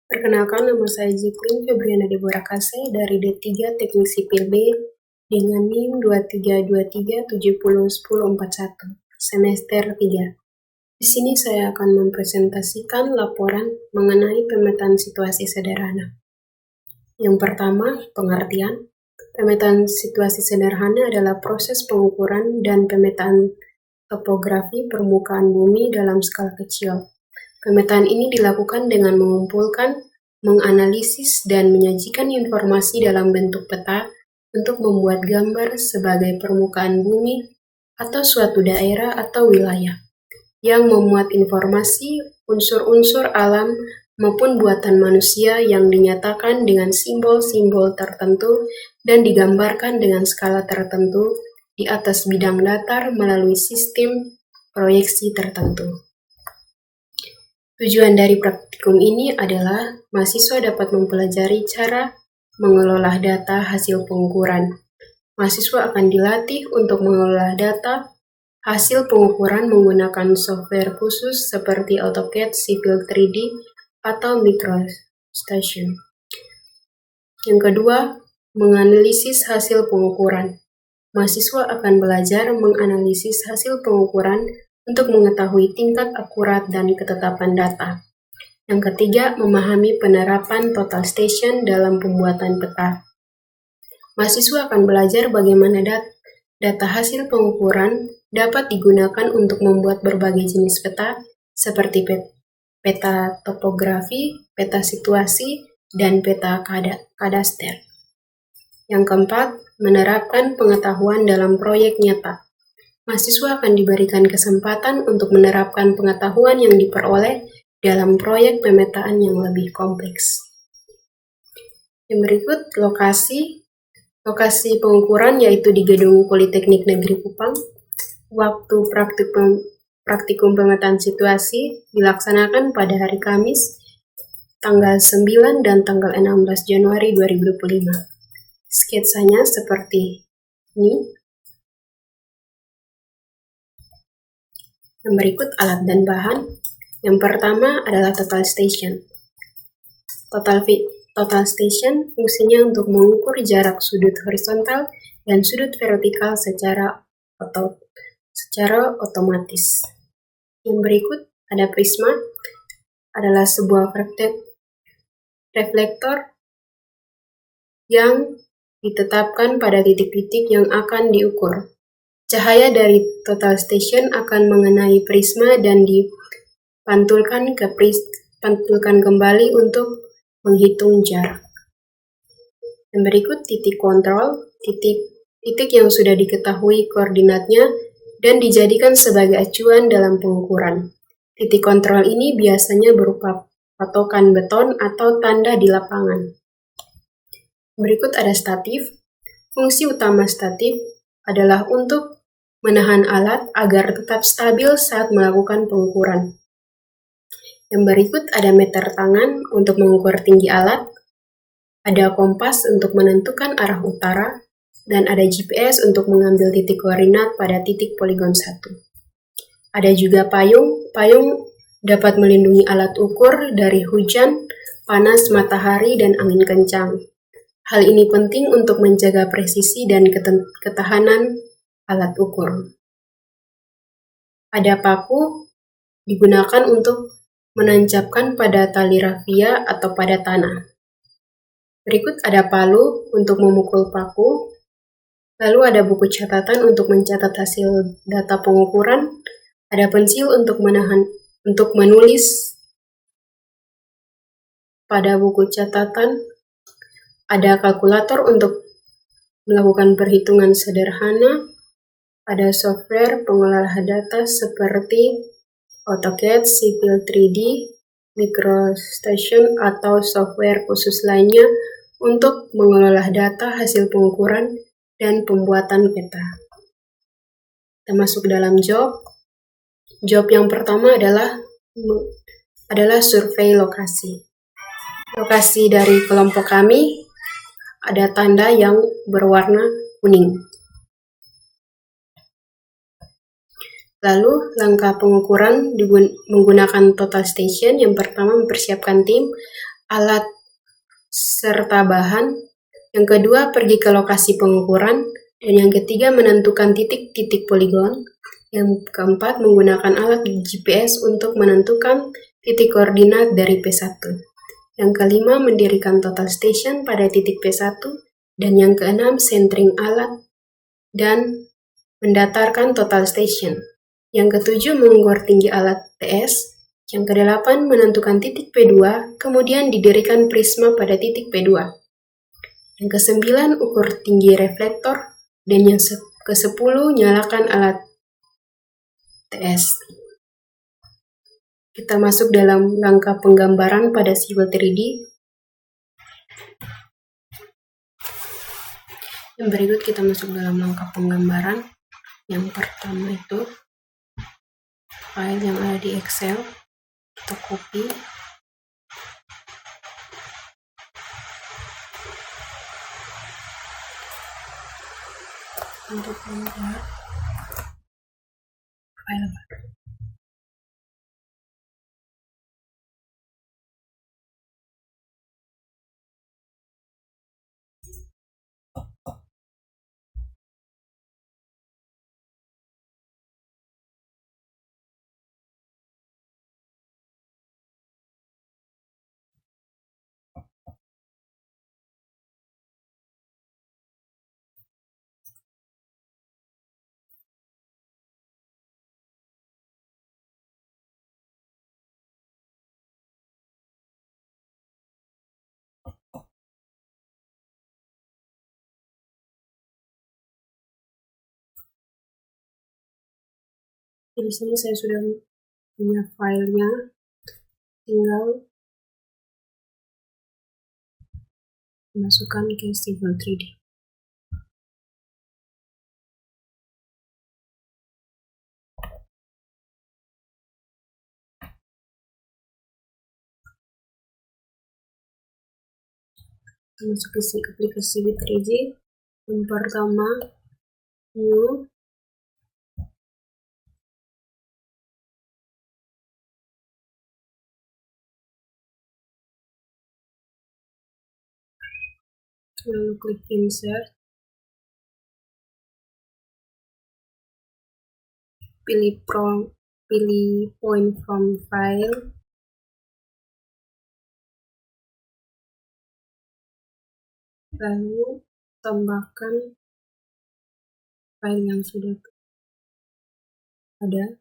Perkenalkan, nama saya Ziklin Febriana Deborah Kase dari D3 Teknik Sipil B dengan NIM 2323701041 semester 3. Di sini saya akan mempresentasikan laporan mengenai pemetaan situasi sederhana. Yang pertama, pengertian. Pemetaan situasi sederhana adalah proses pengukuran dan pemetaan topografi permukaan bumi dalam skala kecil. Pemetaan ini dilakukan dengan mengumpulkan, menganalisis, dan menyajikan informasi dalam bentuk peta untuk membuat gambar sebagai permukaan bumi atau suatu daerah atau wilayah yang memuat informasi unsur-unsur alam maupun buatan manusia yang dinyatakan dengan simbol-simbol tertentu dan digambarkan dengan skala tertentu di atas bidang datar melalui sistem proyeksi tertentu. Tujuan dari praktikum ini adalah mahasiswa dapat mempelajari cara mengelola data hasil pengukuran. Mahasiswa akan dilatih untuk mengelola data hasil pengukuran menggunakan software khusus seperti AutoCAD, Civil 3D, atau MicroStation. Yang kedua, menganalisis hasil pengukuran. Mahasiswa akan belajar menganalisis hasil pengukuran untuk mengetahui tingkat akurat dan ketetapan data. Yang ketiga, memahami penerapan total station dalam pembuatan peta. Mahasiswa akan belajar bagaimana data hasil pengukuran dapat digunakan untuk membuat berbagai jenis peta seperti peta topografi, peta situasi, dan peta kadaster. Yang keempat, menerapkan pengetahuan dalam proyek nyata. Mahasiswa akan diberikan kesempatan untuk menerapkan pengetahuan yang diperoleh dalam proyek pemetaan yang lebih kompleks. Yang berikut, lokasi pengukuran yaitu di Gedung Politeknik Negeri Kupang. Waktu praktikum pemetaan situasi dilaksanakan pada hari Kamis, tanggal 9 dan tanggal 16 Januari 2025. Sketsanya seperti ini. Yang berikut alat dan bahan. Yang pertama adalah total station. Total station fungsinya untuk mengukur jarak sudut horizontal dan sudut vertikal secara otomatis. Yang berikut ada prisma, adalah sebuah reflektor yang ditetapkan pada titik-titik yang akan diukur. Cahaya dari total station akan mengenai prisma dan dipantulkan kembali untuk menghitung jarak. Yang berikut titik kontrol, titik yang sudah diketahui koordinatnya dan dijadikan sebagai acuan dalam pengukuran. Titik kontrol ini biasanya berupa patokan beton atau tanda di lapangan. Berikut ada statif. Fungsi utama statif adalah untuk menahan alat agar tetap stabil saat melakukan pengukuran. Yang berikut ada meter tangan untuk mengukur tinggi alat, ada kompas untuk menentukan arah utara, dan ada GPS untuk mengambil titik koordinat pada titik poligon 1. Ada juga payung. Payung dapat melindungi alat ukur dari hujan, panas matahari, dan angin kencang. Hal ini penting untuk menjaga presisi dan ketahanan alat ukur. Ada paku digunakan untuk menancapkan pada tali rafia atau pada tanah. Berikut ada palu untuk memukul paku. Lalu ada buku catatan untuk mencatat hasil data pengukuran. Ada pensil untuk menulis pada buku catatan. Ada kalkulator untuk melakukan perhitungan sederhana. Ada software pengolah data seperti AutoCAD, Civil 3D, MicroStation, atau software khusus lainnya untuk mengelola data hasil pengukuran dan pembuatan peta. Kita masuk dalam job. Job yang pertama adalah survei lokasi. Lokasi dari kelompok kami ada tanda yang berwarna kuning. Lalu, langkah pengukuran menggunakan total station. Yang pertama, mempersiapkan tim. alat serta bahan. Yang kedua, pergi ke lokasi pengukuran. Dan yang ketiga, menentukan titik-titik poligon. Yang keempat, menggunakan alat GPS untuk menentukan titik koordinat dari P1. Yang kelima, mendirikan total station pada titik P1. Dan yang keenam, centering alat dan mendatarkan total station. Yang ketujuh, mengukur tinggi alat TS. Yang kedelapan, menentukan titik P2, kemudian didirikan prisma pada titik P2. Yang kesembilan, ukur tinggi reflektor. Dan yang ke-10, nyalakan alat TS. Kita masuk dalam langkah penggambaran pada Civil 3D. Yang berikut kita masuk dalam langkah penggambaran. Yang pertama itu file yang ada di Excel, kita copy. Untuk membuat file baru. Di sini saya sudah punya filenya, tinggal masukkan ke Civil 3D. Masuk ke aplikasi W3D. Yang pertama, new. Lalu klik insert. Pilih point from file. Lalu tambahkan file yang sudah ada.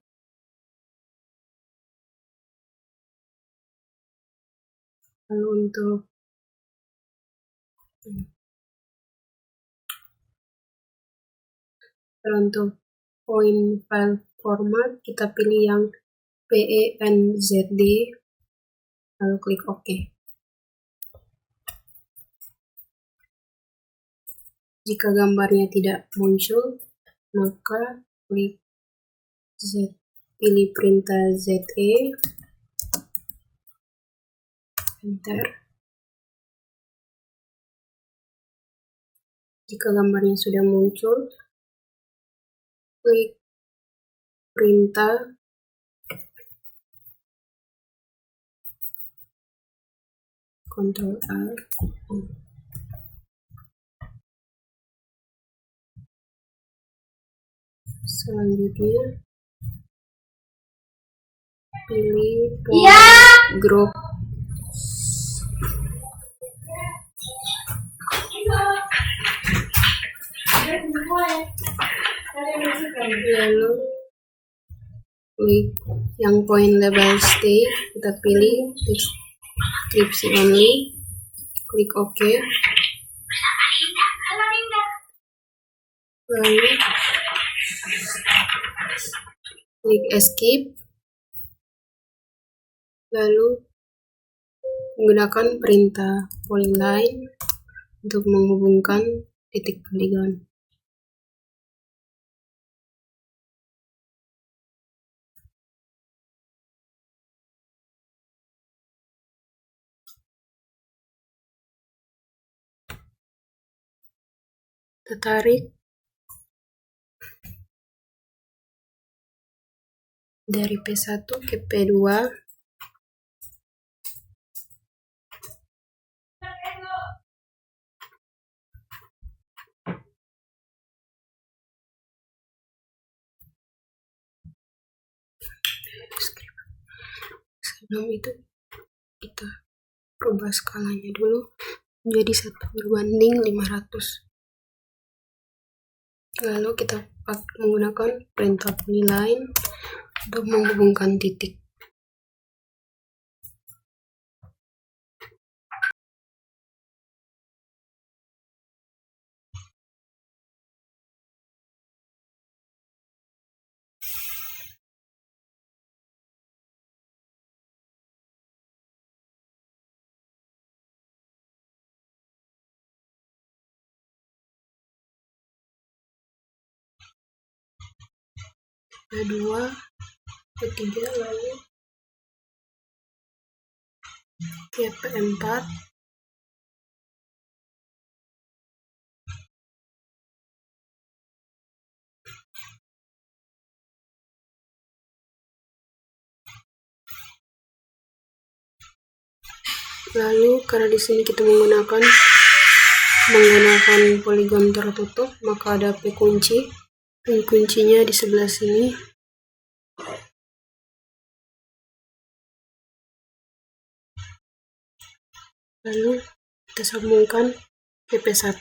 Lalu untuk point file format, kita pilih yang PENZD, lalu klik OK. Jika gambarnya tidak muncul, maka pilih perintah ZE, enter. Jika gambarnya sudah muncul, klik perintah Ctrl A. Selanjutnya pilih point group. Lalu klik yang point label stay, kita pilih deskripsi only, klik OK. Lalu klik escape. Lalu menggunakan perintah polyline untuk menghubungkan titik poligon. Tarik dari P1 ke P2. Sebelum itu kita rubah skalanya dulu menjadi 1:500. Lalu kita menggunakan perintah polyline untuk menghubungkan titik. Kedua, ketiga, lalu GP4, lalu karena di sini kita menggunakan poligon tertutup, maka ada P kunci. P kuncinya di sebelah sini. Lalu kita sambungkan PP1.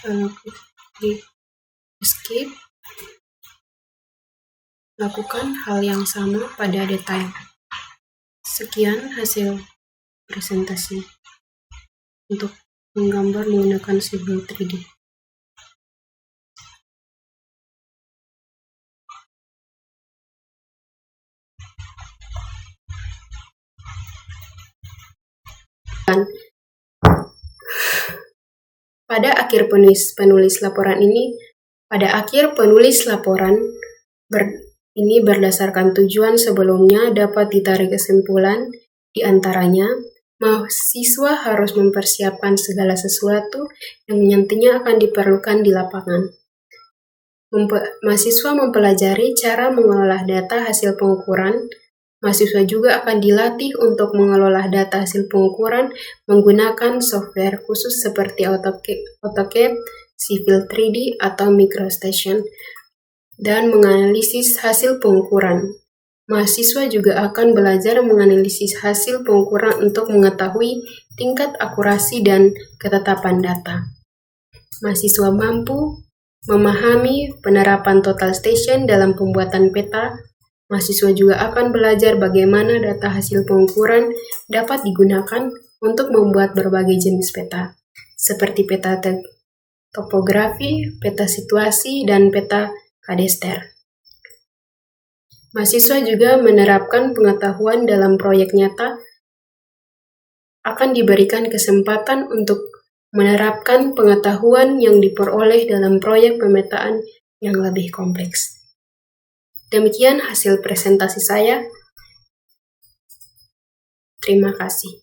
Lalu di escape, lakukan hal yang sama pada detail. Sekian hasil presentasi untuk menggambar menggunakan Civil 3D. Pada akhir penulis laporan ini, ini berdasarkan tujuan sebelumnya dapat ditarik kesimpulan, di antaranya, mahasiswa harus mempersiapkan segala sesuatu yang nantinya akan diperlukan di lapangan. Mahasiswa mempelajari cara mengolah data hasil pengukuran. Mahasiswa juga akan dilatih untuk mengelola data hasil pengukuran menggunakan software khusus seperti AutoCAD, Civil 3D, atau MicroStation, dan menganalisis hasil pengukuran. Mahasiswa juga akan belajar menganalisis hasil pengukuran untuk mengetahui tingkat akurasi dan ketetapan data. Mahasiswa mampu memahami penerapan total station dalam pembuatan peta. Mahasiswa juga akan belajar bagaimana data hasil pengukuran dapat digunakan untuk membuat berbagai jenis peta, seperti peta topografi, peta situasi, dan peta kadester. Mahasiswa juga menerapkan pengetahuan dalam proyek nyata, akan diberikan kesempatan untuk menerapkan pengetahuan yang diperoleh dalam proyek pemetaan yang lebih kompleks. Demikian hasil presentasi saya. Terima kasih.